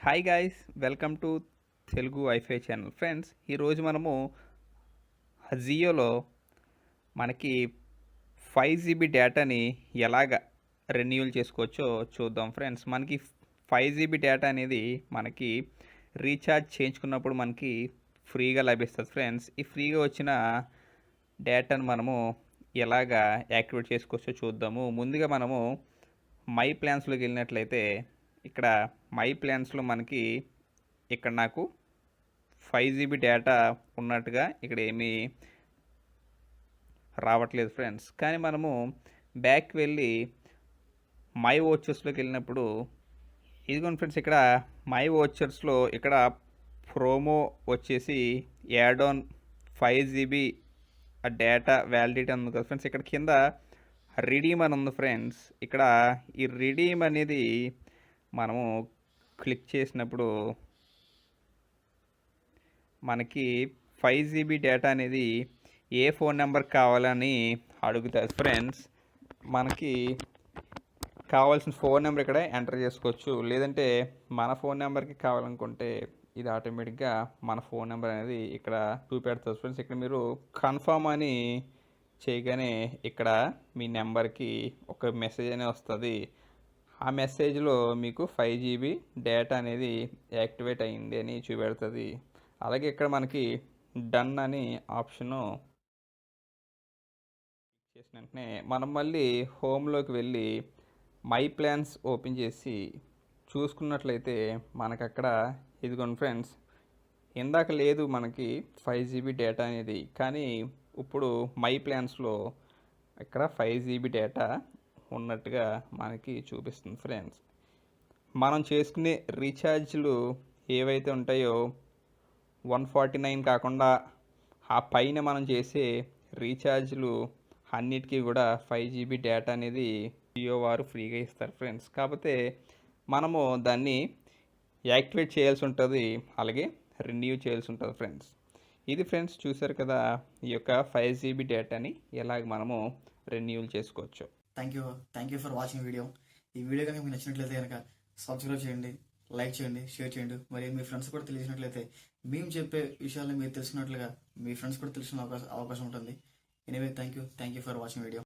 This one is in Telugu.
Hi guys, welcome to Telugu wifi channel. Friends, ఈరోజు మనము జియోలో మనకి 5 GB డేటాని ఎలాగ రెన్యూవల్ చేసుకోవచ్చో చూద్దాం. ఫ్రెండ్స్, మనకి 5 GB డేటా అనేది మనకి రీఛార్జ్ చేయించుకున్నప్పుడు మనకి ఫ్రీగా లభిస్తుంది. ఫ్రెండ్స్, ఈ ఫ్రీగా వచ్చిన డేటాను మనము ఎలాగ యాక్టివేట్ చేసుకోవచ్చో చూద్దాము. ముందుగా మనము మై ప్లాన్స్లోకి వెళ్ళినట్లయితే ఇక్కడ మై ప్లాన్స్లో మనకి ఇక్కడ నాకు 5 GB డేటా ఉన్నట్టుగా ఇక్కడ ఏమీ రావట్లేదు ఫ్రెండ్స్. కానీ మనము బ్యాక్ వెళ్ళి మై వోచర్స్లోకి వెళ్ళినప్పుడు ఇదిగోండి ఫ్రెండ్స్, ఇక్కడ మై వోచర్స్లో ఇక్కడ ప్రోమో వచ్చేసి add on 5 GB data validity ఉంది కదా ఫ్రెండ్స్. ఇక్కడ కింద రిడీమ్ అని ఉంది ఫ్రెండ్స్. ఇక్కడ ఈ రిడీమ్ అనేది మనము క్లిక్ చేసినప్పుడు మనకి 5 GB డేటా అనేది ఏ ఫోన్ నెంబర్ కావాలని అడుగుతుంది ఫ్రెండ్స్. మనకి కావాల్సిన ఫోన్ నెంబర్ ఇక్కడ ఎంటర్ చేసుకోవచ్చు, లేదంటే మన ఫోన్ నెంబర్కి కావాలనుకుంటే ఇది ఆటోమేటిక్గా మన ఫోన్ నెంబర్ అనేది ఇక్కడ చూపెడుతుంది ఫ్రెండ్స్. ఇక్కడ మీరు కన్ఫర్మ్ అని చేయగానే ఇక్కడ మీ నెంబర్కి ఒక మెసేజ్ అనేది వస్తుంది. ఆ మెసేజ్లో మీకు 5 GB డేటా అనేది యాక్టివేట్ అయ్యింది అని చూపెడుతుంది. అలాగే ఇక్కడ మనకి డన్ అని ఆప్షను చేసిన వెంటనే మనం మళ్ళీ హోమ్లోకి వెళ్ళి మై ప్లాన్స్ ఓపెన్ చేసి చూసుకున్నట్లయితే మనకు అక్కడ ఇదిగోండి ఫ్రెండ్స్, ఇందాక లేదు మనకి 5 GB డేటా అనేది, కానీ ఇప్పుడు మై ప్లాన్స్లో ఇక్కడ 5 GB డేటా ఉన్నట్టుగా మనకి చూపిస్తుంది ఫ్రెండ్స్. మనం చేసుకునే రీఛార్జ్లు ఏవైతే ఉంటాయో 149 కాకుండా ఆ పైన మనం చేసే రీఛార్జ్లు అన్నిటికీ కూడా 5 GB డేటా అనేది జియో వారు ఫ్రీగా ఇస్తారు ఫ్రెండ్స్. కాకపోతే మనము దాన్ని యాక్టివేట్ చేయాల్సి ఉంటుంది, అలాగే రెన్యూ చేయాల్సి ఉంటుంది ఫ్రెండ్స్. ఇది ఫ్రెండ్స్, చూసారు కదా ఈ యొక్క 5 GB డేటాని ఎలాగ మనము రెన్యూవల్ చేసుకోవచ్చు. Thank you for watching video. ఈ వీడియో కనుక మీకు నచ్చినట్లయితే కనుక సబ్స్క్రైబ్ చేయండి, లైక్ చేయండి, షేర్ చేయండి. మరి మీ ఫ్రెండ్స్ కూడా తెలిసినట్లయితే మేము చెప్పే విషయాలు మీరు తెలుసుకున్నట్లుగా మీ ఫ్రెండ్స్ కూడా తెలిసిన అవకాశం ఉంటుంది. Anyway, thank you for watching video.